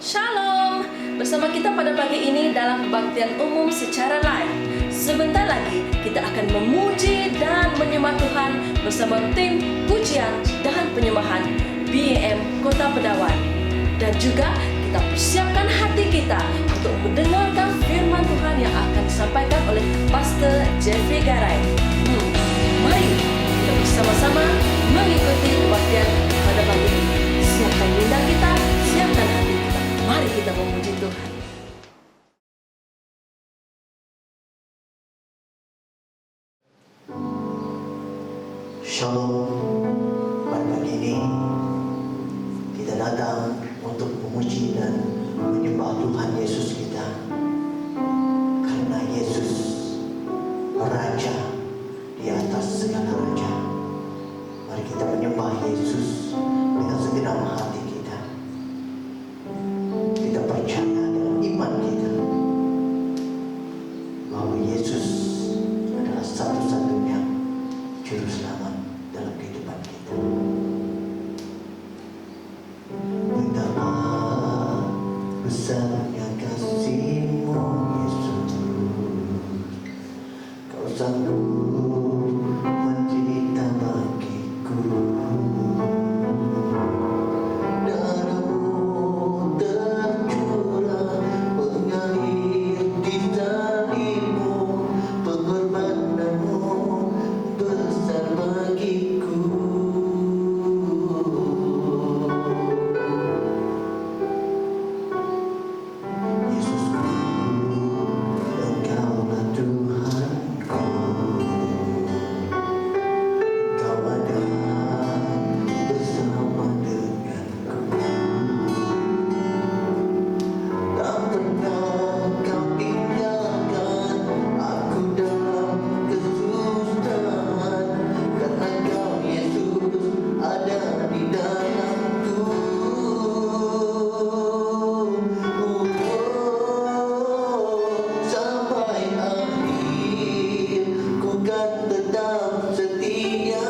Shalom, bersama kita pada pagi ini dalam kebaktian umum secara live. Sebentar lagi kita akan memuji dan menyembah Tuhan bersama tim pujian dan penyembahan BAM Kota Bedawan. Dan juga kita persiapkan hati kita untuk mendengarkan firman Tuhan yang akan disampaikan oleh Pastor Jeffrey Garai. Mari kita bersama-sama mengikuti kebaktian pada pagi ini. Siapkan minda kita, siapkan hati kita. Mari kita memuji Tuhan. Shalom. Pada pagi ini kita datang untuk memuji dan menyembah Tuhan Yesus kita, karena Yesus Raja di atas segala raja. Mari kita menyembah Yesus dengan segenap hati kita. Kita percaya dengan iman kita bahwa Yesus adalah satu-satunya juru selamat dalam kehidupan kita. Betapa besarnya kasih-Mu Yesus, Kau sanggup menderita bagiku. Darah-Mu tercurah mengalir di salib-Mu, pengorbanan-Mu besar bagiku. Yesusku, Engkaulah Tuhanku. Engkau ada bersama denganku. Tak pernah Kau tinggalkan aku dalam kesusahan, karena Kau Yesus ada di dalamku. Sampai akhir ku kan tetap setia.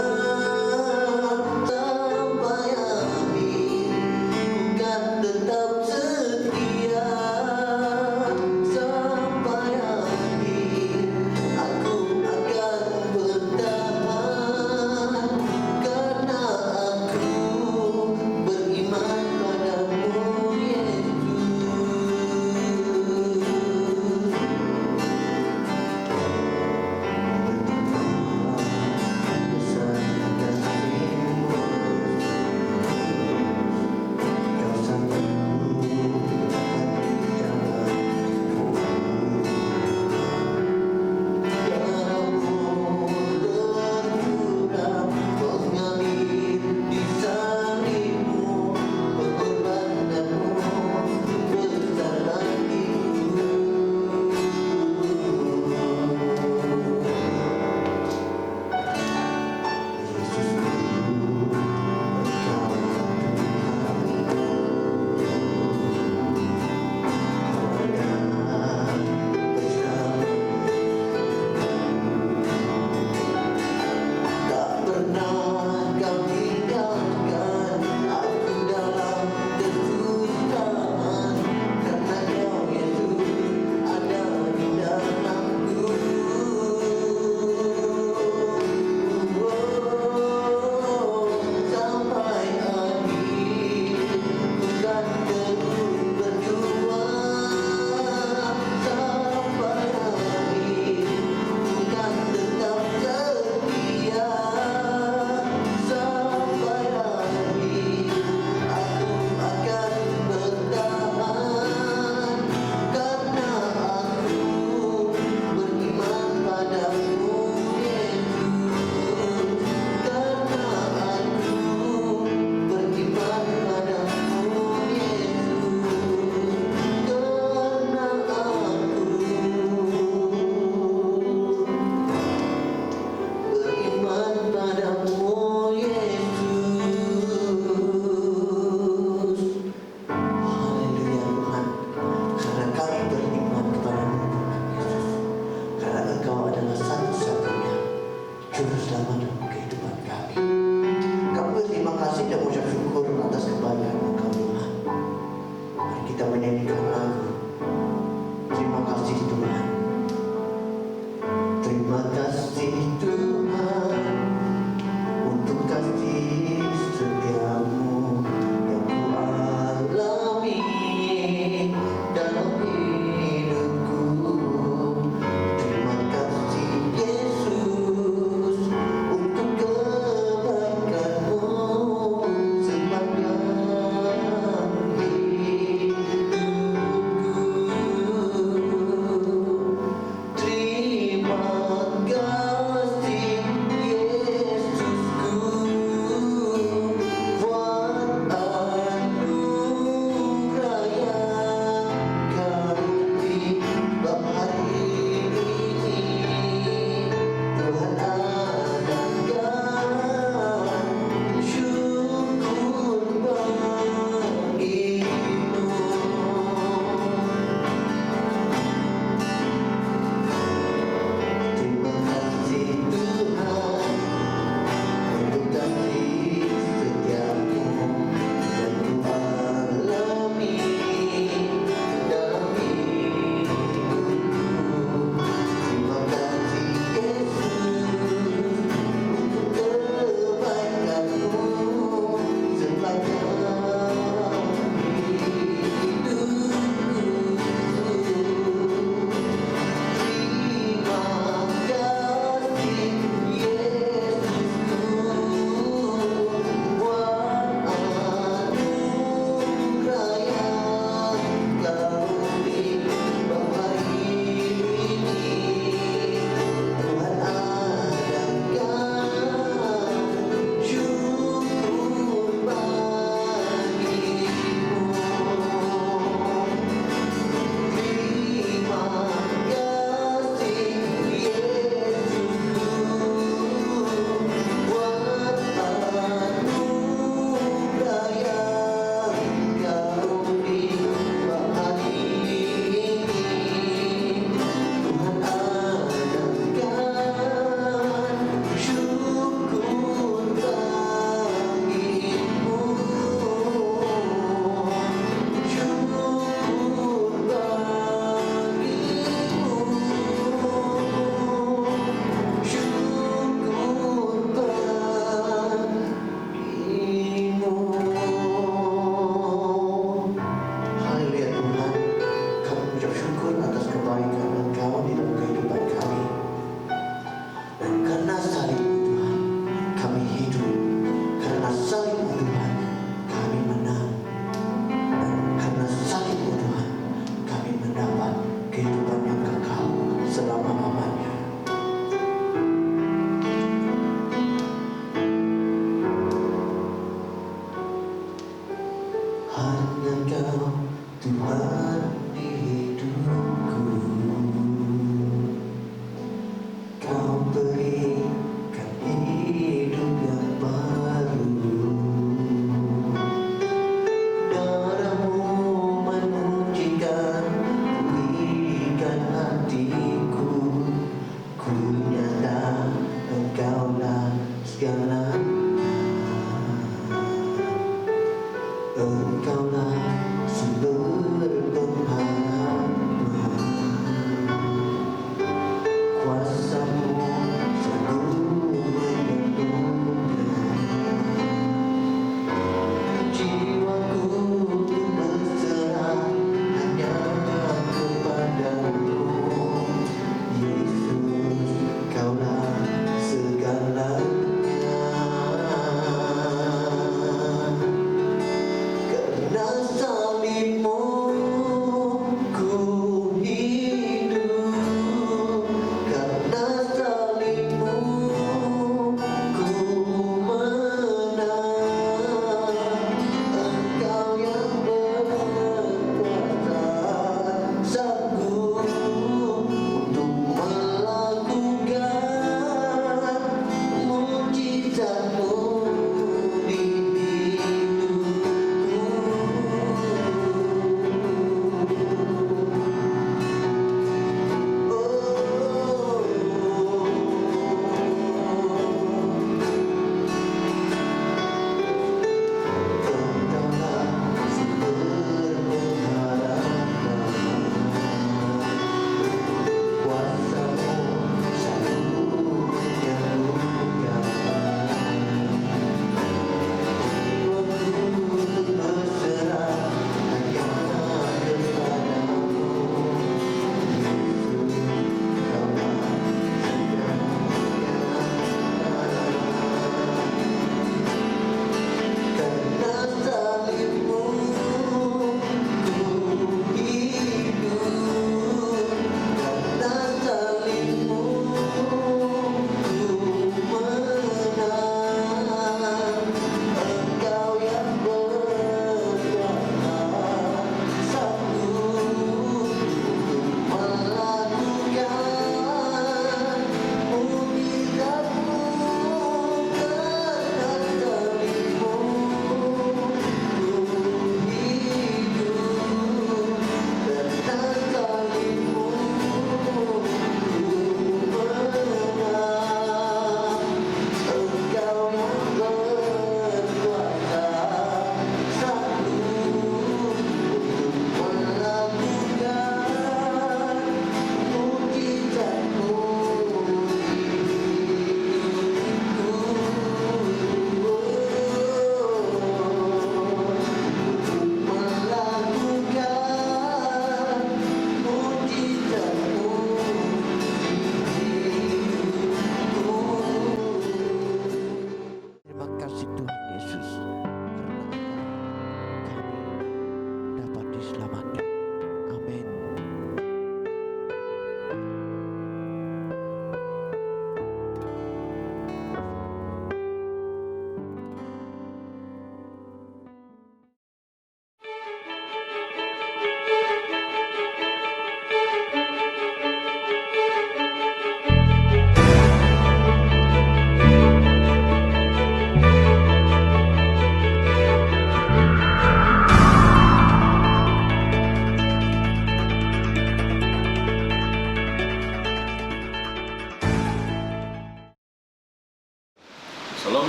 Sampai akhir ku kan tetap setia. Sampai akhir aku akan bertahan, karena aku beriman padamu Yesus. Besarnya kasih-Mu, Kau sanggup menderita bagiku. Darah-Mu tercurah mengalir di salib-Mu, pengorbanan-Mu besar bagiku. Yesusku, Engkaulah Tuhanku. Kau ada bersama. Tak pernah Kau tinggalkan aku dalam kesusahan, karena Kau Yesus ada di dalamku. Sampai akhir ku kan terus berjuang. Sampai akhir ku kan tetap setia. Sampai akhir aku akan bertahan, karena aku beriman padamu Yesus. Karena aku beriman padamu Yesus. Karena aku beriman padamu Yesus. Haleluya Tuhan, karena kami beriman kepadamu Tuhan Yesus, karena Engkau adalah satu-satunya juru selamat dalam kehidupan kami. Kami berterima kasih dan mengucap syukur atas kebaikan Engkau Tuhan. Mari kita menyanyikan lagu. Terima kasih Tuhan. Terima kasih Tuhan untuk kasih setiamu yang ku alami dalam hidupku. Terima kasih Yesus untuk kebaikan-Mu sepanjang hidup.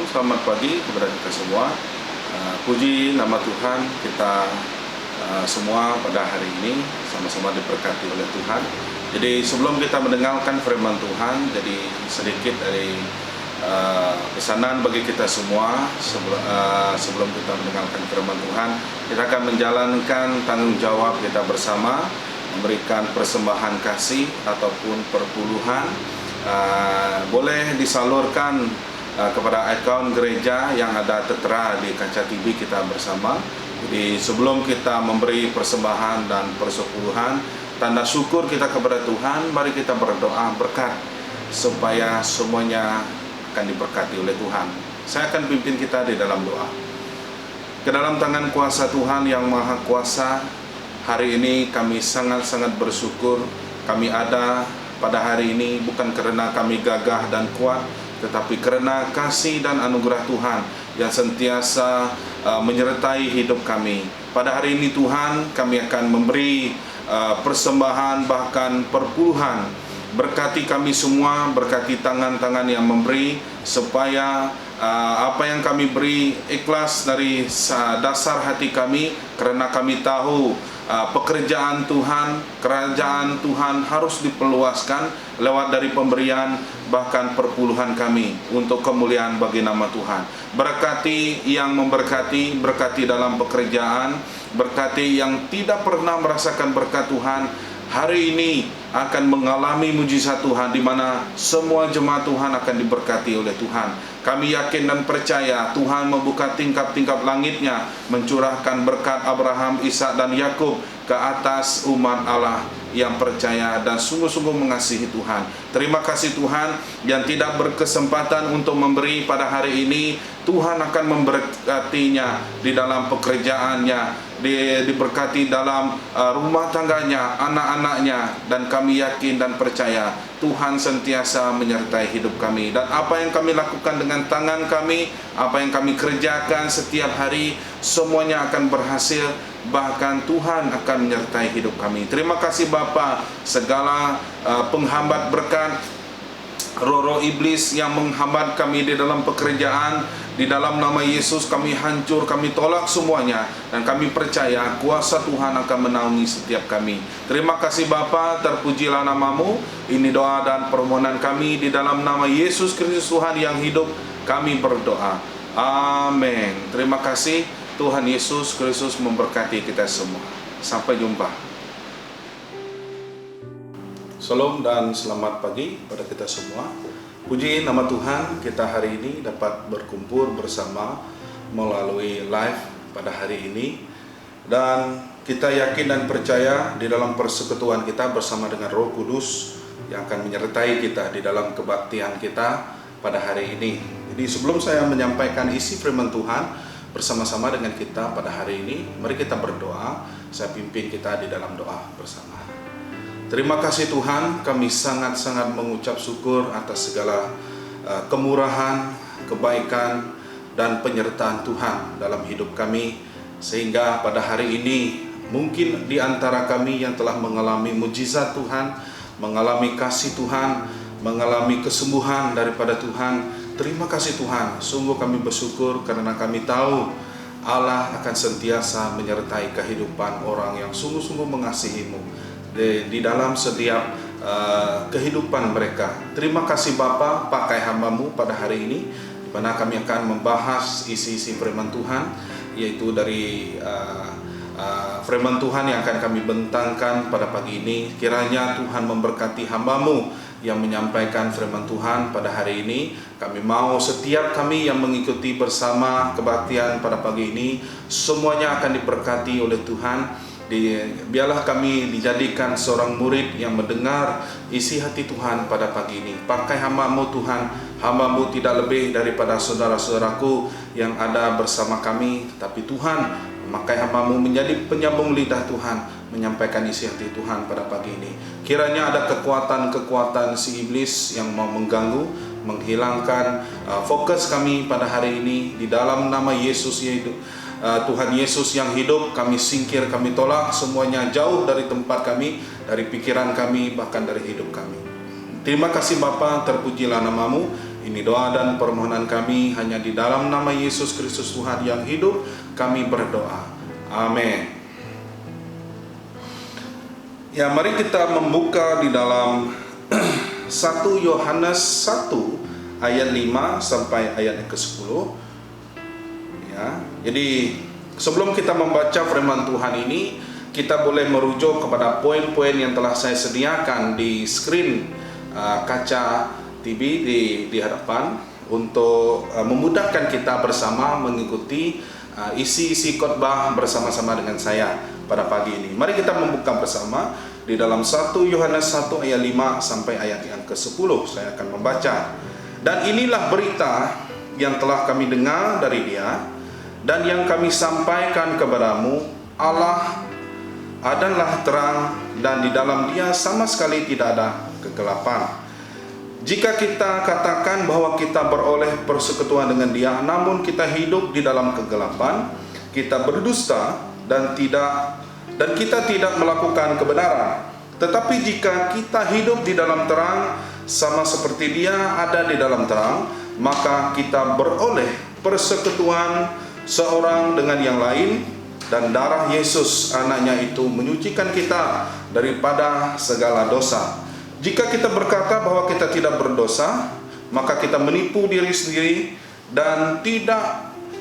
selamat pagi kepada kita semua. Puji nama Tuhan, kita semua pada hari ini sama-sama diberkati oleh Tuhan. Jadi sebelum kita mendengarkan firman Tuhan, jadi sedikit dari pesanan bagi kita semua sebelum kita mendengarkan firman Tuhan. Kita akan menjalankan tanggung jawab kita bersama, memberikan persembahan kasih ataupun perpuluhan. Boleh disalurkan kepada akaun gereja yang ada tertera di kaca TV kita bersama. Jadi sebelum kita memberi persembahan dan persepuluhan, tanda syukur kita kepada Tuhan, mari kita berdoa berkat supaya semuanya akan diberkati oleh Tuhan. Saya akan pimpin kita di dalam doa. Ke dalam tangan kuasa Tuhan yang Maha Kuasa, hari ini kami sangat-sangat bersyukur kami ada pada hari ini bukan karena kami gagah dan kuat, tetapi karena kasih dan anugerah Tuhan yang sentiasa menyertai hidup kami. Pada hari ini Tuhan, kami akan memberi persembahan bahkan perpuluhan. Berkati kami semua, berkati tangan-tangan yang memberi, supaya apa yang kami beri ikhlas dari dasar hati kami, karena kami tahu pekerjaan Tuhan, kerajaan Tuhan harus diperluaskan lewat dari pemberian bahkan perpuluhan kami untuk kemuliaan bagi nama Tuhan. Berkati yang memberkati, berkati dalam pekerjaan, berkati yang tidak pernah merasakan berkat Tuhan, hari ini akan mengalami mujizat Tuhan, di mana semua jemaat Tuhan akan diberkati oleh Tuhan. Kami yakin dan percaya Tuhan membuka tingkap-tingkap langitnya, mencurahkan berkat Abraham, Ishak dan Yakub ke atas umat Allah yang percaya dan sungguh-sungguh mengasihi Tuhan. Terima kasih Tuhan yang tidak berkesempatan untuk memberi pada hari ini. Tuhan akan memberkatinya di dalam pekerjaannya, diberkati dalam rumah tangganya, anak-anaknya, dan kami yakin dan percaya Tuhan sentiasa menyertai hidup kami. Dan apa yang kami lakukan dengan tangan kami, apa yang kami kerjakan setiap hari, semuanya akan berhasil. Bahkan Tuhan akan menyertai hidup kami. Terima kasih Bapa, segala penghambat berkat, roh-roh iblis yang menghambat kami di dalam pekerjaan, di dalam nama Yesus kami hancur, kami tolak semuanya, dan kami percaya kuasa Tuhan akan menaungi setiap kami. Terima kasih Bapa, terpujilah namamu. Ini doa dan permohonan kami di dalam nama Yesus Kristus Tuhan yang hidup, kami berdoa. Amin. Terima kasih. Tuhan Yesus Kristus memberkati kita semua. Sampai jumpa. Salam dan selamat pagi pada kita semua. Puji nama Tuhan, kita hari ini dapat berkumpul bersama melalui live pada hari ini. Dan kita yakin dan percaya di dalam persekutuan kita bersama dengan Roh Kudus yang akan menyertai kita di dalam kebaktian kita pada hari ini. Jadi sebelum saya menyampaikan isi firman Tuhan bersama-sama dengan kita pada hari ini, mari kita berdoa. Saya pimpin kita di dalam doa bersama. Terima kasih Tuhan, kami sangat-sangat mengucap syukur atas segala kemurahan, kebaikan, dan penyertaan Tuhan dalam hidup kami. Sehingga pada hari ini, mungkin di antara kami yang telah mengalami mujizat Tuhan, mengalami kasih Tuhan, mengalami kesembuhan daripada Tuhan. Terima kasih Tuhan, sungguh kami bersyukur karena kami tahu Allah akan sentiasa menyertai kehidupan orang yang sungguh-sungguh mengasihi-Mu di dalam setiap kehidupan mereka. Terima kasih Bapa, pakai hamba-Mu pada hari ini, di mana kami akan membahas isi-isi firman Tuhan, yaitu dari firman Tuhan yang akan kami bentangkan pada pagi ini. Kiranya Tuhan memberkati hamba-Mu yang menyampaikan firman Tuhan pada hari ini. Kami mau setiap kami yang mengikuti bersama kebaktian pada pagi ini, semuanya akan diberkati oleh Tuhan. Biarlah kami dijadikan seorang murid yang mendengar isi hati Tuhan pada pagi ini. Pakai hamba-Mu Tuhan, hamba-Mu tidak lebih daripada saudara-saudaraku yang ada bersama kami, tapi Tuhan, memakai hamba-Mu menjadi penyambung lidah Tuhan, menyampaikan isi hati Tuhan pada pagi ini. Kiranya ada kekuatan-kekuatan si iblis yang mau mengganggu, menghilangkan fokus kami pada hari ini. Di dalam nama Yesus, yaitu Tuhan Yesus yang hidup, kami singkir, kami tolak semuanya jauh dari tempat kami, dari pikiran kami, bahkan dari hidup kami. Terima kasih Bapa, terpujilah namamu. Ini doa dan permohonan kami hanya di dalam nama Yesus Kristus Tuhan yang hidup, kami berdoa. Amin. Ya, mari kita membuka di dalam 1 Yohanes 1 ayat 5 sampai ayat yang ke-10. Ya, jadi sebelum kita membaca firman Tuhan ini, kita boleh merujuk kepada poin-poin yang telah saya sediakan di screen kaca TV di hadapan untuk memudahkan kita bersama mengikuti isi-isi khotbah bersama-sama dengan saya pada pagi ini. Mari kita membuka bersama di dalam 1 Yohanes 1 ayat 5 sampai ayat yang ke-10. Saya akan membaca. Dan inilah berita yang telah kami dengar dari Dia dan yang kami sampaikan kepadamu, Allah adalah terang dan di dalam Dia sama sekali tidak ada kegelapan. Jika kita katakan bahwa kita beroleh persekutuan dengan Dia, namun kita hidup di dalam kegelapan, kita berdusta dan kita tidak melakukan kebenaran. Tetapi jika kita hidup di dalam terang, sama seperti Dia ada di dalam terang, maka kita beroleh persekutuan seorang dengan yang lain, dan darah Yesus anaknya itu menyucikan kita daripada segala dosa. Jika kita berkata bahwa kita tidak berdosa, maka kita menipu diri sendiri dan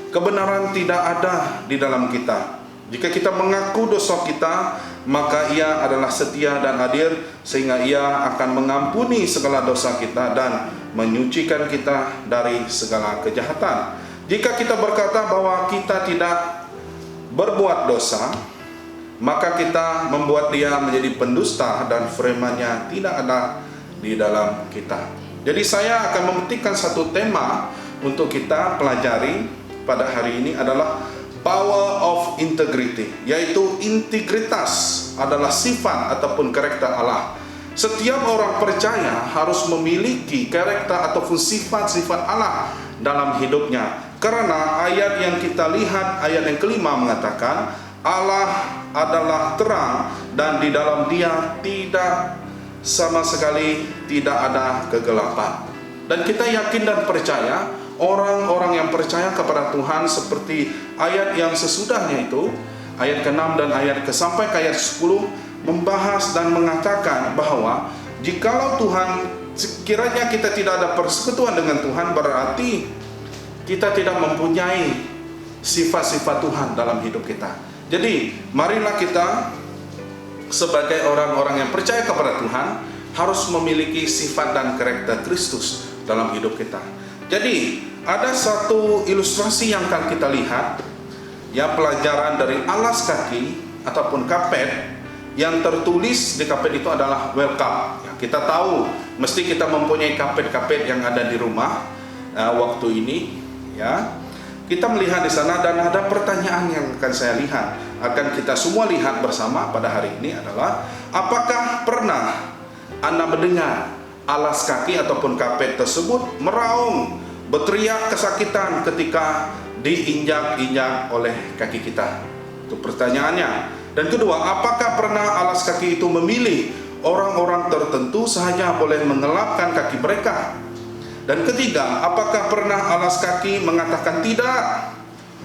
kebenaran tidak ada di dalam kita. Jika kita mengaku dosa kita, maka Ia adalah setia dan adil sehingga Ia akan mengampuni segala dosa kita dan menyucikan kita dari segala kejahatan. Jika kita berkata bahwa kita tidak berbuat dosa, maka kita membuat Dia menjadi pendusta dan firman-Nya tidak ada di dalam kita. Jadi saya akan memetikkan satu tema untuk kita pelajari pada hari ini adalah power of integrity, yaitu integritas adalah sifat ataupun karakter Allah. Setiap orang percaya harus memiliki karakter ataupun sifat-sifat Allah dalam hidupnya. Karena ayat yang kita lihat, ayat yang kelima mengatakan Allah adalah terang dan di dalam Dia tidak sama sekali tidak ada kegelapan. Dan kita yakin dan percaya orang-orang yang percaya kepada Tuhan seperti ayat yang sesudahnya itu, ayat ke-6 dan ayat sampai ke ayat 10 membahas dan mengatakan bahwa jikalau Tuhan, sekiranya kita tidak ada persekutuan dengan Tuhan, berarti kita tidak mempunyai sifat-sifat Tuhan dalam hidup kita. Jadi, marilah kita sebagai orang-orang yang percaya kepada Tuhan harus memiliki sifat dan karakter Kristus dalam hidup kita. Jadi, ada satu ilustrasi yang akan kita lihat, ya, pelajaran dari alas kaki ataupun kapet yang tertulis di kapet itu adalah welcome. Ya, kita tahu mesti kita mempunyai kapet-kapet yang ada di rumah waktu ini, ya. Kita melihat di sana dan ada pertanyaan yang akan saya lihat, akan kita semua lihat bersama pada hari ini adalah, apakah pernah Anda mendengar alas kaki ataupun kapet tersebut meraung, berteriak kesakitan ketika diinjak-injak oleh kaki kita? Itu pertanyaannya. Dan kedua, apakah pernah alas kaki itu memilih orang-orang tertentu sahaja boleh mengelapkan kaki mereka? Dan ketiga, apakah pernah alas kaki mengatakan tidak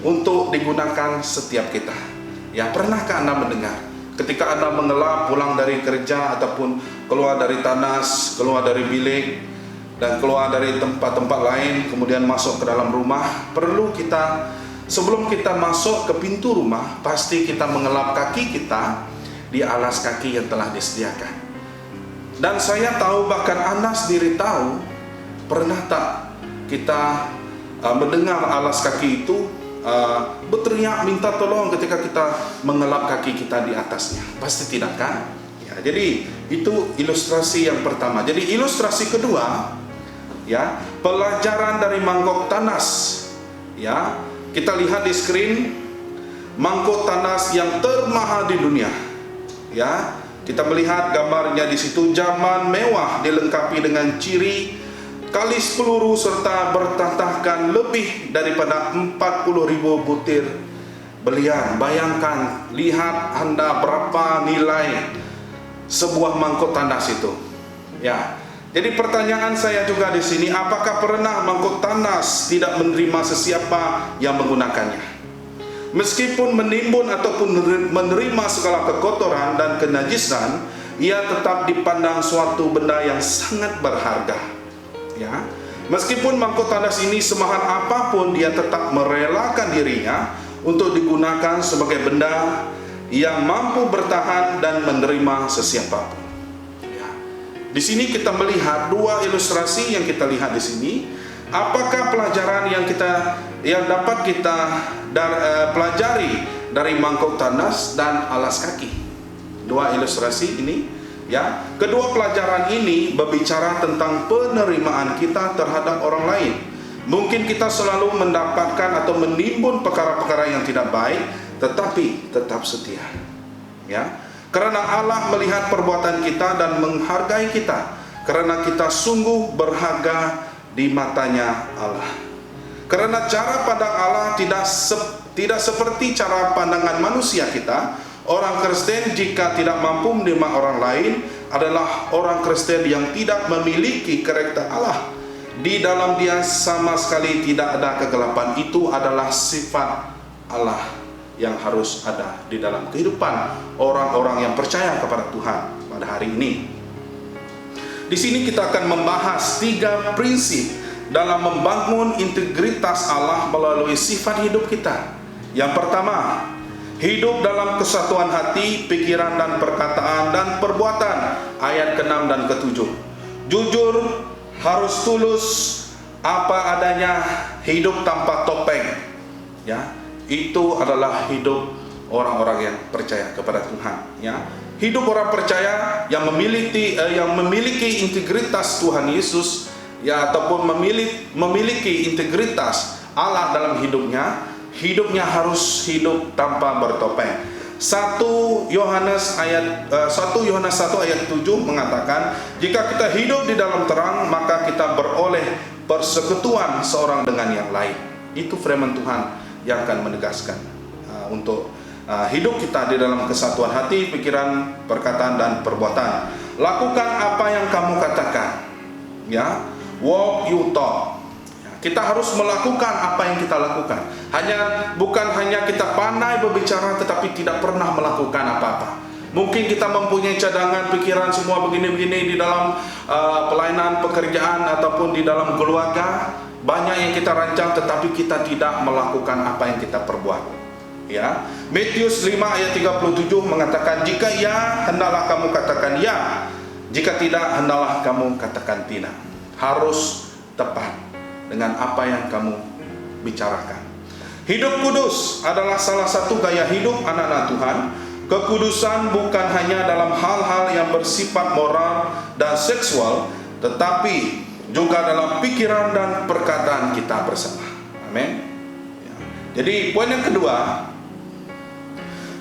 untuk digunakan setiap kita? Ya, pernahkah Anda mendengar ketika Anda mengelap pulang dari kerja ataupun keluar dari tanas, keluar dari bilik dan keluar dari tempat-tempat lain, kemudian masuk ke dalam rumah, perlu kita, sebelum kita masuk ke pintu rumah, pasti kita mengelap kaki kita di alas kaki yang telah disediakan. Dan saya tahu, bahkan Anda sendiri tahu, pernah tak kita mendengar alas kaki itu berteriak minta tolong ketika kita mengelap kaki kita di atasnya? Pasti tidak, kan? Ya, jadi itu ilustrasi yang pertama. Jadi ilustrasi kedua, ya, pelajaran dari mangkok tanas. Ya, kita lihat di screen mangkok tanas yang termahal di dunia. Ya, kita melihat gambarnya di situ, zaman mewah dilengkapi dengan ciri kalis peluru serta bertatahkan lebih daripada 40.000 butir belian. Bayangkan, lihat Anda berapa nilai sebuah mangkok tanas itu. Ya, Jadi pertanyaan saya juga di sini, apakah pernah mangkuk tanas tidak menerima sesiapa yang menggunakannya? Meskipun menimbun ataupun menerima segala kekotoran dan kenajisan, ia tetap dipandang suatu benda yang sangat berharga. Ya, meskipun mangkuk tanas ini semahal apapun, dia tetap merelakan dirinya untuk digunakan sebagai benda yang mampu bertahan dan menerima sesiapapun. Di sini kita melihat dua ilustrasi yang kita lihat di sini. Apakah pelajaran yang dapat kita pelajari dari mangkuk tanas dan alas kaki? Dua ilustrasi ini, ya. Kedua pelajaran ini berbicara tentang penerimaan kita terhadap orang lain. Mungkin kita selalu mendapatkan atau menimbun perkara-perkara yang tidak baik, tetapi tetap setia. Ya. Karena Allah melihat perbuatan kita dan menghargai kita, karena kita sungguh berharga di matanya Allah. Karena cara pandang Allah tidak seperti cara pandangan manusia kita. Orang Kristen jika tidak mampu menerima orang lain adalah orang Kristen yang tidak memiliki karakter Allah. Di dalam dia sama sekali tidak ada kegelapan. Itu adalah sifat Allah yang harus ada di dalam kehidupan orang-orang yang percaya kepada Tuhan pada hari ini. Di sini kita akan membahas 3 prinsip dalam membangun integritas Allah melalui sifat hidup kita. Yang pertama, hidup dalam kesatuan hati, pikiran dan perkataan dan perbuatan. Ayat ke-6 dan ke-7. Jujur, harus tulus, apa adanya, hidup tanpa topeng. Ya, itu adalah hidup orang-orang yang percaya kepada Tuhan. Ya. Hidup orang percaya yang memiliki integritas Tuhan Yesus, ya, ataupun memiliki integritas Allah dalam hidupnya harus hidup tanpa bertopeng. 1 Yohanes 1 ayat 7 mengatakan, jika kita hidup di dalam terang, maka kita beroleh persekutuan seorang dengan yang lain. Itu firman Tuhan yang akan menegaskan untuk hidup kita di dalam kesatuan hati, pikiran, perkataan dan perbuatan. Lakukan apa yang kamu katakan, ya. Walk you talk. Kita harus melakukan apa yang kita lakukan. Bukan hanya kita pandai berbicara tetapi tidak pernah melakukan apa-apa. Mungkin kita mempunyai cadangan pikiran semua begini-begini di dalam pelayanan pekerjaan ataupun di dalam keluarga, banyak yang kita rancang tetapi kita tidak melakukan apa yang kita perbuat. Ya, Matius 5 ayat 37 mengatakan, jika ya, hendaklah kamu katakan ya, jika tidak, hendaklah kamu katakan tidak. Harus tepat dengan apa yang kamu bicarakan. Hidup kudus adalah salah satu gaya hidup anak-anak Tuhan. Kekudusan bukan hanya dalam hal-hal yang bersifat moral dan seksual, tetapi juga dalam pikiran dan perkataan kita bersama. Amin. Ya. Jadi poin yang kedua,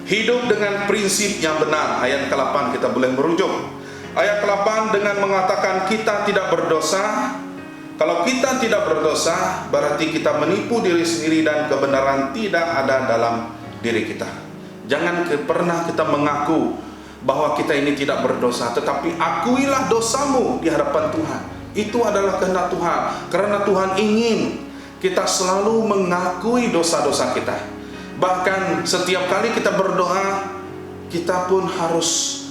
hidup dengan prinsip yang benar. Ayat ke-8 kita boleh merujuk. Ayat ke-8 dengan mengatakan kita tidak berdosa. Kalau kita tidak berdosa, berarti kita menipu diri sendiri dan kebenaran tidak ada dalam diri kita. Jangan pernah kita mengaku bahwa kita ini tidak berdosa, tetapi akuilah dosamu di hadapan Tuhan. Itu adalah kehendak Tuhan. Karena Tuhan ingin kita selalu mengakui dosa-dosa kita. Bahkan setiap kali kita berdoa, kita pun harus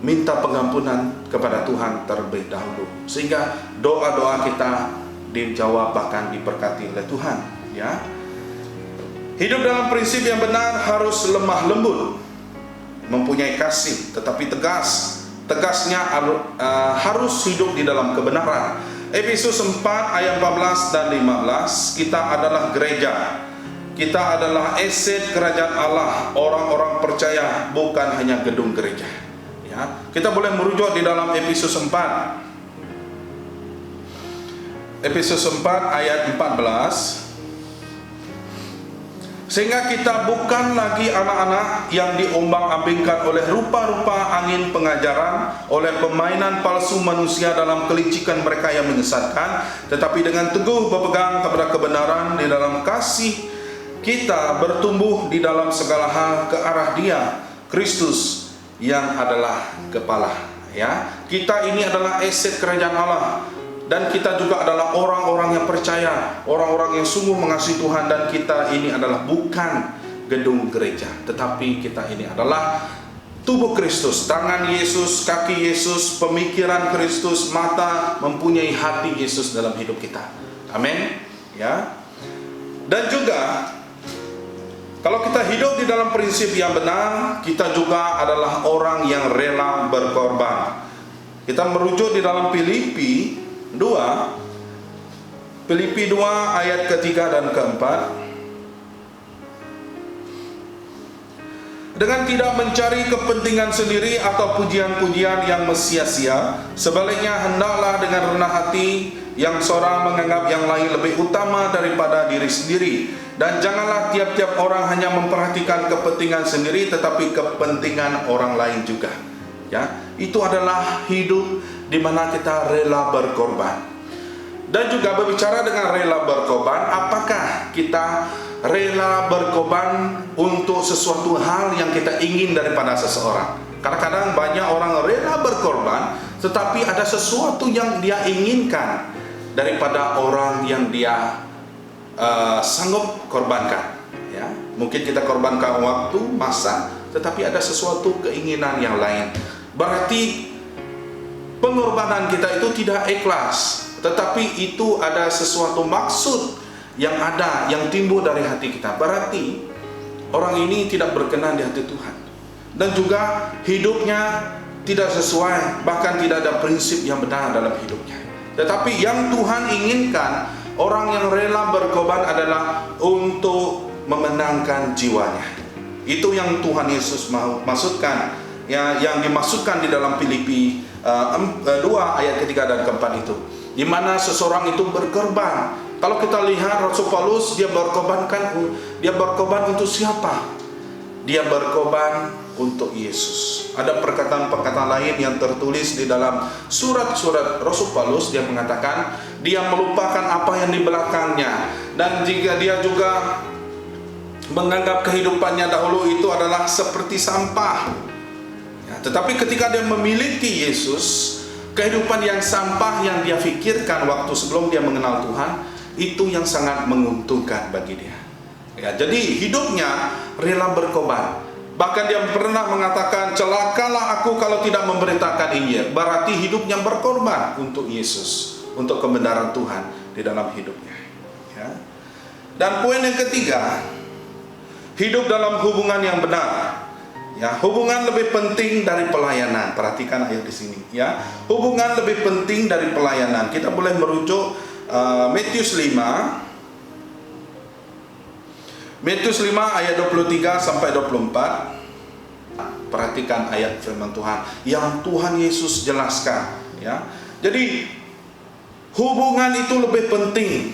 minta pengampunan kepada Tuhan terlebih dahulu, sehingga doa-doa kita dijawab bahkan diberkati oleh Tuhan. Ya, hidup dalam prinsip yang benar harus lemah lembut, mempunyai kasih tetapi tegasnya harus hidup di dalam kebenaran. Efesus 4 ayat 14 dan 15, kita adalah gereja. Kita adalah aset kerajaan Allah, orang-orang percaya, bukan hanya gedung gereja. Ya, kita boleh merujuk di dalam Efesus 4. Efesus 4 ayat 14. Sehingga kita bukan lagi anak-anak yang diombang-ambingkan oleh rupa-rupa angin pengajaran, oleh permainan palsu manusia dalam kelicikan mereka yang menyesatkan, tetapi dengan teguh berpegang kepada kebenaran di dalam kasih, kita bertumbuh di dalam segala hal ke arah Dia, Kristus yang adalah kepala. Ya, kita ini adalah aset kerajaan Allah, dan kita juga adalah orang-orang yang percaya, orang-orang yang sungguh mengasihi Tuhan, dan kita ini adalah bukan gedung gereja, tetapi kita ini adalah tubuh Kristus, tangan Yesus, kaki Yesus, pemikiran Kristus, mata mempunyai hati Yesus dalam hidup kita. Amin. Ya. Dan juga kalau kita hidup di dalam prinsip yang benar, kita juga adalah orang yang rela berkorban. Kita merujuk di dalam Filipi 2 ayat ketiga dan keempat. Dengan tidak mencari kepentingan sendiri atau pujian-pujian yang sia-sia, sebaliknya hendaklah dengan rendah hati yang seorang menganggap yang lain lebih utama daripada diri sendiri, dan janganlah tiap-tiap orang hanya memperhatikan kepentingan sendiri, tetapi kepentingan orang lain juga. Ya, itu adalah hidup di mana kita rela berkorban. Dan juga berbicara dengan rela berkorban, apakah kita rela berkorban untuk sesuatu hal yang kita ingin daripada seseorang? Kadang-kadang banyak orang rela berkorban, tetapi ada sesuatu yang dia inginkan daripada orang yang dia sanggup korbankan. Ya, mungkin kita korbankan waktu, masa, tetapi ada sesuatu keinginan yang lain. Berarti pengorbanan kita itu tidak ikhlas, tetapi itu ada sesuatu maksud yang ada, yang timbul dari hati kita. Berarti orang ini tidak berkenan di hati Tuhan, dan juga hidupnya tidak sesuai, bahkan tidak ada prinsip yang benar dalam hidupnya. Tetapi yang Tuhan inginkan, orang yang rela berkorban adalah untuk memenangkan jiwanya. Itu yang Tuhan Yesus maksudkan, ya, yang dimaksudkan di dalam Filipi 2 ayat ketiga dan keempat itu, di mana seseorang itu berkorban. Kalau kita lihat Rasul Paulus, dia berkorban untuk siapa? Dia berkorban untuk Yesus. Ada perkataan-perkataan lain yang tertulis di dalam surat-surat Rasul Paulus. Dia mengatakan dia melupakan apa yang di belakangnya, dan jika dia juga menganggap kehidupannya dahulu itu adalah seperti sampah. Ya, tetapi ketika dia memiliki Yesus, kehidupan yang sampah yang dia pikirkan waktu sebelum dia mengenal Tuhan, itu yang sangat menguntungkan bagi dia. Ya, jadi hidupnya rela berkorban. Bahkan dia pernah mengatakan, celakalah aku kalau tidak memberitakan Injil. Berarti hidupnya berkorban untuk Yesus, untuk kebenaran Tuhan di dalam hidupnya. Ya. Dan poin yang ketiga, hidup dalam hubungan yang benar. Ya, hubungan lebih penting dari pelayanan. Perhatikan ayat di sini. Ya, hubungan lebih penting dari pelayanan. Kita boleh merujuk Matius 5 ayat 23 sampai 24. Perhatikan ayat firman Tuhan yang Tuhan Yesus jelaskan. Ya, jadi hubungan itu lebih penting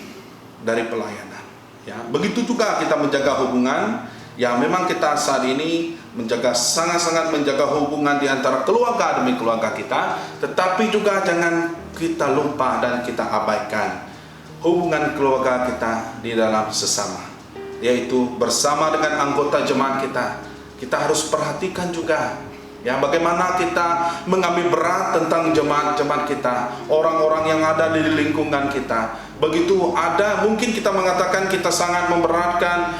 dari pelayanan. Ya, begitu juga kita menjaga hubungan. Ya, memang kita saat ini sangat-sangat menjaga hubungan di antara keluarga demi keluarga kita, tetapi juga jangan kita lupa dan kita abaikan hubungan keluarga kita di dalam sesama, yaitu bersama dengan anggota jemaat kita. Kita harus perhatikan juga, ya, bagaimana kita mengambil berat tentang jemaat-jemaat kita, orang-orang yang ada di lingkungan kita. Begitu ada, mungkin kita mengatakan kita sangat memberatkan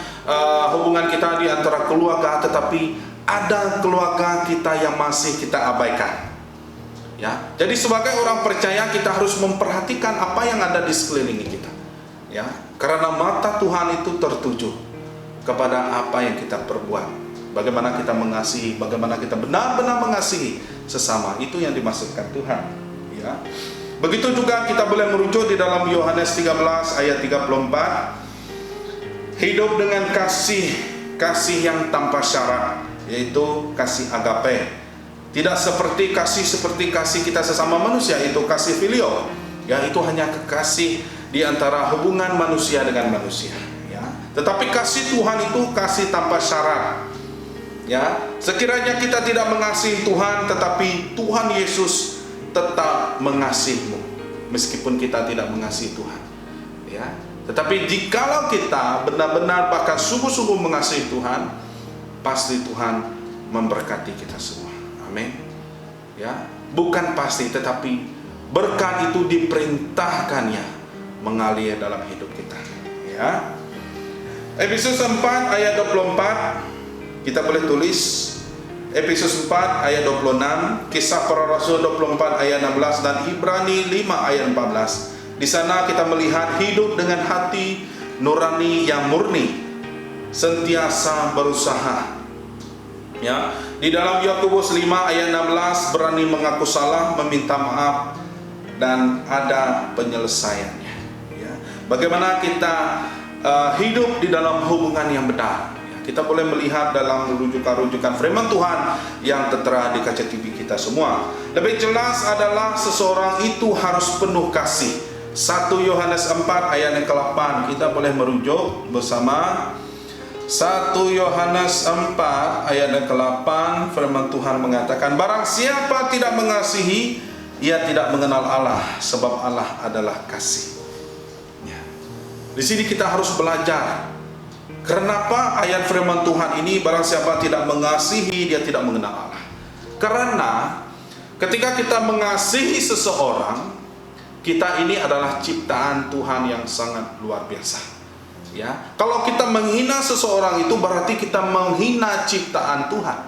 hubungan kita di antara keluarga, tetapi ada keluarga kita yang masih kita abaikan. Ya, jadi sebagai orang percaya kita harus memperhatikan apa yang ada di sekeliling kita. Ya, karena mata Tuhan itu tertuju kepada apa yang kita perbuat. Bagaimana kita mengasihi, bagaimana kita benar-benar mengasihi sesama, itu yang dimaksudkan Tuhan. Ya. Begitu juga kita boleh merujuk di dalam Yohanes 13 ayat 34. Hidup dengan kasih yang tanpa syarat, yaitu kasih agape. Tidak seperti kasih kita sesama manusia, itu kasih filio. Ya, itu hanya kekasih di antara hubungan manusia dengan manusia. Ya. Tetapi kasih Tuhan itu kasih tanpa syarat. Ya, sekiranya kita tidak mengasihi Tuhan, tetapi Tuhan Yesus tetap mengasihimu meskipun kita tidak mengasihi Tuhan. Ya, tetapi jikalau kita benar-benar bahkan sungguh-sungguh mengasihi Tuhan, pasti Tuhan memberkati kita semua. Amin. Ya, bukan pasti, tetapi berkat itu diperintahkannya mengalir dalam hidup kita. Ya. Efesus 4 ayat 24, kita boleh tulis. Efesus 4 ayat 26, Kisah Para Rasul 24 ayat 16, dan Ibrani 5 ayat 14. Di sana kita melihat hidup dengan hati nurani yang murni, sentiasa berusaha. Ya, di dalam Yakobus 5 ayat 16, berani mengaku salah, meminta maaf, dan ada penyelesaiannya. Ya, bagaimana kita hidup di dalam hubungan yang benar. Kita boleh melihat dalam rujukan-rujukan firman Tuhan yang tertera di kaca TV kita semua. Lebih jelas adalah seseorang itu harus penuh kasih. 1 Yohanes 4 ayat yang ke-8, kita boleh merujuk bersama. 1 Yohanes 4 ayat yang ke-8, firman Tuhan mengatakan, barang siapa tidak mengasihi, ia tidak mengenal Allah, sebab Allah adalah kasih. Ya. Di sini kita harus belajar. Kenapa ayat firman Tuhan ini, barang siapa tidak mengasihi, dia tidak mengenal Allah? Karena ketika kita mengasihi seseorang, kita ini adalah ciptaan Tuhan yang sangat luar biasa. Ya, kalau kita menghina seseorang itu berarti kita menghina ciptaan Tuhan.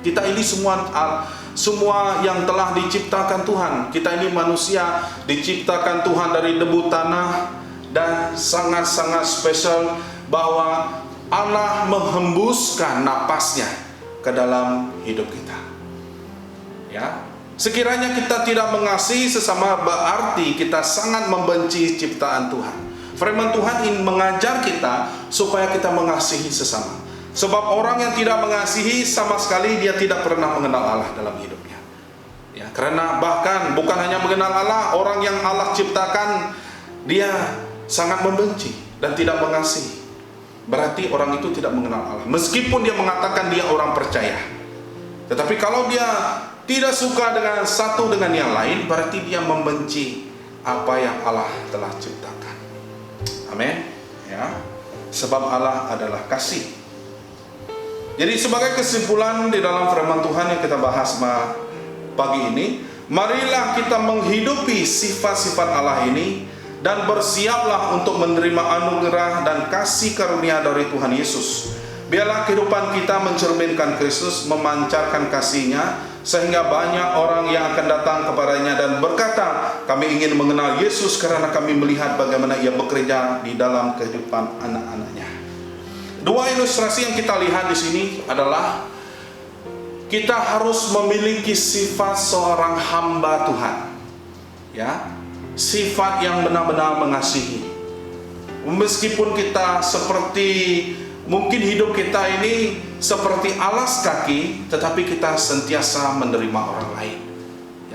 Kita ini semua yang telah diciptakan Tuhan. Kita ini manusia diciptakan Tuhan dari debu tanah, dan sangat-sangat spesial bahwa Allah menghembuskan napasnya ke dalam hidup kita. Ya, sekiranya kita tidak mengasihi sesama, berarti kita sangat membenci ciptaan Tuhan. Firman Tuhan ingin mengajar kita supaya kita mengasihi sesama. Sebab orang yang tidak mengasihi sama sekali, dia tidak pernah mengenal Allah dalam hidupnya. Ya, karena bahkan bukan hanya mengenal Allah, orang yang Allah ciptakan dia sangat membenci dan tidak mengasihi. Berarti orang itu tidak mengenal Allah. Meskipun dia mengatakan dia orang percaya, tetapi kalau dia tidak suka dengan satu dengan yang lain, berarti dia membenci apa yang Allah telah ciptakan. Amin. Ya. Sebab Allah adalah kasih. Jadi sebagai kesimpulan di dalam firman Tuhan yang kita bahas pagi ini, marilah kita menghidupi sifat-sifat Allah ini dan bersiaplah untuk menerima anugerah dan kasih karunia dari Tuhan Yesus. Biarlah kehidupan kita mencerminkan Kristus, memancarkan kasih-Nya, sehingga banyak orang yang akan datang kepadanya dan berkata, kami ingin mengenal Yesus karena kami melihat bagaimana Ia bekerja di dalam kehidupan anak-anak-Nya. Dua ilustrasi yang kita lihat di sini adalah kita harus memiliki sifat seorang hamba Tuhan. Ya, sifat yang benar-benar mengasihi. Meskipun kita seperti, mungkin hidup kita ini seperti alas kaki, tetapi kita sentiasa menerima orang lain.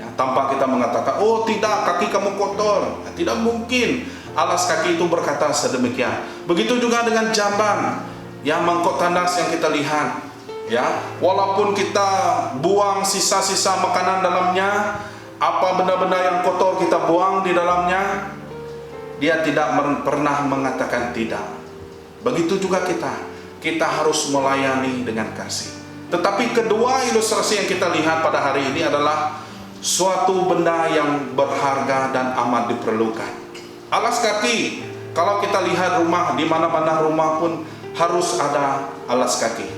Ya, tanpa kita mengatakan, oh tidak, kaki kamu kotor. Ya, tidak mungkin alas kaki itu berkata sedemikian. Begitu juga dengan jamban, yang mangkok tandas yang kita lihat. Ya, walaupun kita buang sisa-sisa makanan dalamnya, apa benda-benda yang kotor kita buang di dalamnya, dia tidak pernah mengatakan tidak. Begitu juga kita harus melayani dengan kasih. Tetapi kedua ilustrasi yang kita lihat pada hari ini adalah suatu benda yang berharga dan amat diperlukan. Alas kaki, kalau kita lihat rumah, di mana-mana rumah pun harus ada alas kaki,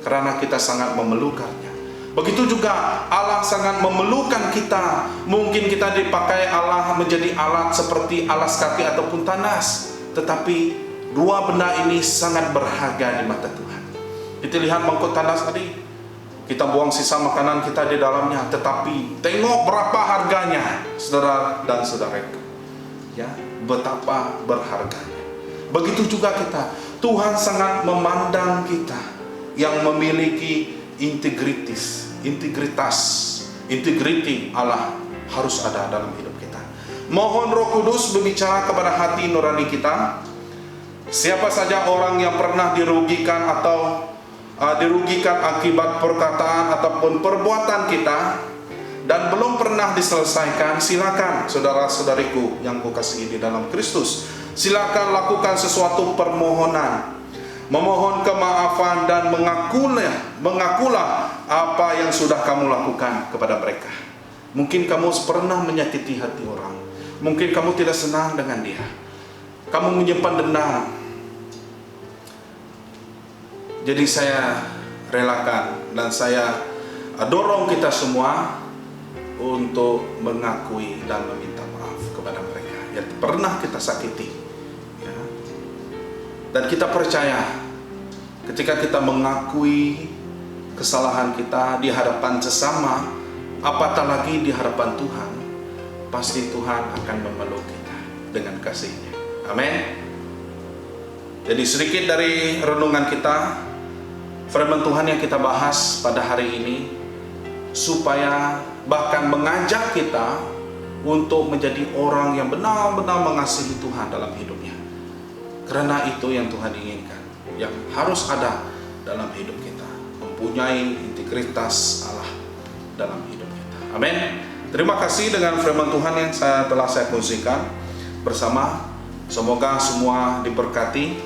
karena kita sangat memerlukannya. Begitu juga Allah sangat memerlukan kita. Mungkin kita dipakai Allah menjadi alat seperti alas kaki ataupun tandas, tetapi dua benda ini sangat berharga di mata Tuhan. Kita lihat mangkuk tandas tadi, kita buang sisa makanan kita di dalamnya, tetapi tengok berapa harganya, saudara dan saudaraku. Ya, betapa berharganya. Begitu juga kita, Tuhan sangat memandang kita yang memiliki integritas, integriti Allah harus ada dalam hidup kita. Mohon Roh Kudus berbicara kepada hati nurani kita. Siapa saja orang yang pernah dirugikan atau dirugikan akibat perkataan ataupun perbuatan kita dan belum pernah diselesaikan, silakan saudara-saudariku yang kukasihi di dalam Kristus, silakan lakukan sesuatu permohonan, memohon kemaafan dan mengakulah apa yang sudah kamu lakukan kepada mereka. Mungkin kamu pernah menyakiti hati orang. Mungkin kamu tidak senang dengan dia. Kamu menyimpan dendam. Jadi saya relakan dan saya dorong kita semua untuk mengakui dan meminta maaf kepada mereka yang pernah kita sakiti. Ya. Dan kita percaya ketika kita mengakui kesalahan kita di hadapan sesama, apatah lagi di hadapan Tuhan, pasti Tuhan akan memeluk kita dengan kasih-Nya. Amin. Jadi sedikit dari renungan kita, firman Tuhan yang kita bahas pada hari ini, supaya bahkan mengajak kita untuk menjadi orang yang benar-benar mengasihi Tuhan dalam hidupnya. Karena itu yang Tuhan inginkan, yang harus ada dalam hidup kita, mempunyai integritas Allah dalam hidup kita. Amin. Terima kasih dengan firman Tuhan yang telah saya kongsikan bersama. Semoga semua diberkati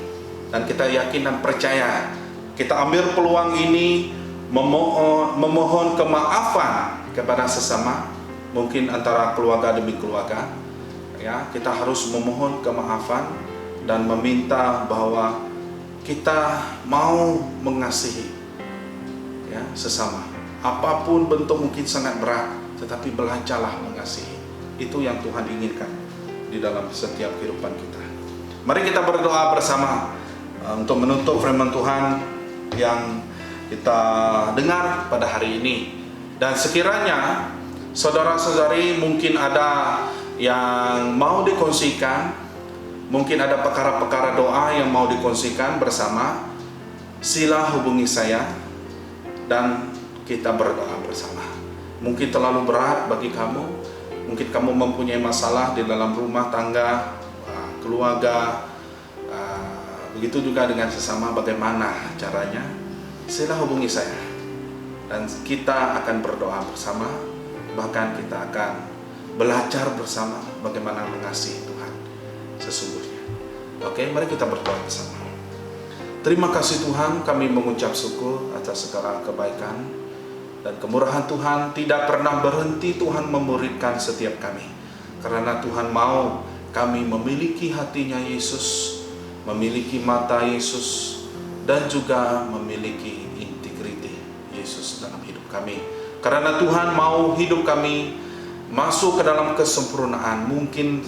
dan kita yakin dan percaya kita ambil peluang ini memohon kemaafan kepada sesama, mungkin antara keluarga demi keluarga. Ya, kita harus memohon kemaafan dan meminta bahwa kita mau mengasihi ya sesama. Apapun bentuk mungkin sangat berat, tetapi belajarlah mengasihi. Itu yang Tuhan inginkan di dalam setiap kehidupan kita. Mari kita berdoa bersama untuk menutup firman Tuhan yang kita dengar pada hari ini. Dan sekiranya saudara-saudari mungkin ada yang mau dikongsikan, mungkin ada perkara-perkara doa yang mau dikongsikan bersama, sila hubungi saya dan kita berdoa bersama. Mungkin terlalu berat bagi kamu, mungkin kamu mempunyai masalah di dalam rumah tangga, keluarga, begitu juga dengan sesama, bagaimana caranya? Sila hubungi saya dan kita akan berdoa bersama, bahkan kita akan belajar bersama bagaimana mengasihi Tuhan sesungguhnya. Oke, mari kita berdoa bersama. Terima kasih Tuhan, kami mengucap syukur atas segala kebaikan dan kemurahan Tuhan. Tidak pernah berhenti Tuhan memuridkan setiap kami, karena Tuhan mau kami memiliki hatinya Yesus, memiliki mata Yesus, dan juga memiliki integriti Yesus dalam hidup kami. Karena Tuhan mau hidup kami masuk ke dalam kesempurnaan. Mungkin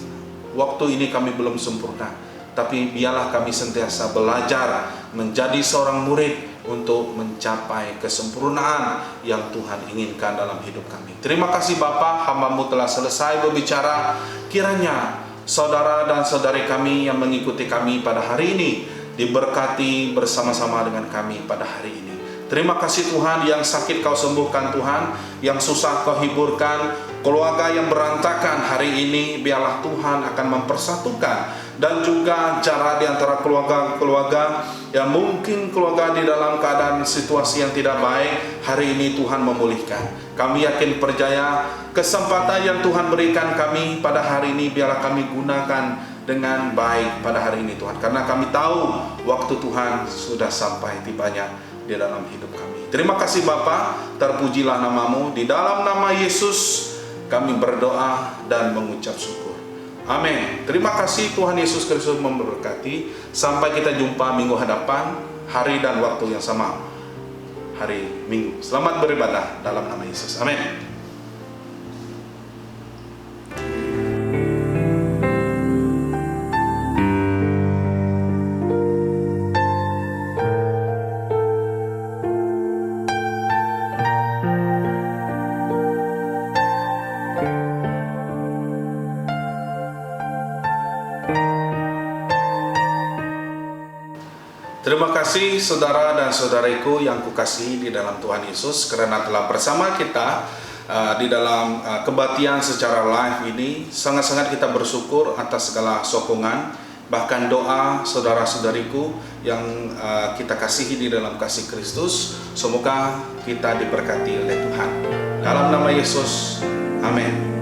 waktu ini kami belum sempurna, tapi biarlah kami sentiasa belajar menjadi seorang murid untuk mencapai kesempurnaan yang Tuhan inginkan dalam hidup kami. Terima kasih Bapa, hamba-Mu telah selesai berbicara. Kiranya saudara dan saudari kami yang mengikuti kami pada hari ini diberkati bersama-sama dengan kami pada hari ini. Terima kasih Tuhan, yang sakit Kau sembuhkan Tuhan, yang susah Kau hiburkan, keluarga yang berantakan hari ini biarlah Tuhan akan mempersatukan, dan juga jarak di antara keluarga-keluarga yang mungkin keluarga di dalam keadaan situasi yang tidak baik, hari ini Tuhan memulihkan. Kami yakin percaya kesempatan yang Tuhan berikan kami pada hari ini biarlah kami gunakan dengan baik pada hari ini Tuhan, karena kami tahu waktu Tuhan sudah sampai tibanya di dalam hidup kami. Terima kasih Bapa, terpujilah nama-Mu. Di dalam nama Yesus kami berdoa dan mengucap syukur. Amin. Terima kasih, Tuhan Yesus Kristus memberkati. Sampai kita jumpa minggu hadapan, hari dan waktu yang sama, hari Minggu. Selamat beribadah dalam nama Yesus. Amin. Terima kasih saudara dan saudariku yang kukasihi di dalam Tuhan Yesus, karena telah bersama kita di dalam kebaktian secara live ini. Sangat-sangat kita bersyukur atas segala sokongan, bahkan doa saudara-saudariku yang kita kasihi di dalam kasih Kristus. Semoga kita diberkati oleh Tuhan. Dalam nama Yesus, amin.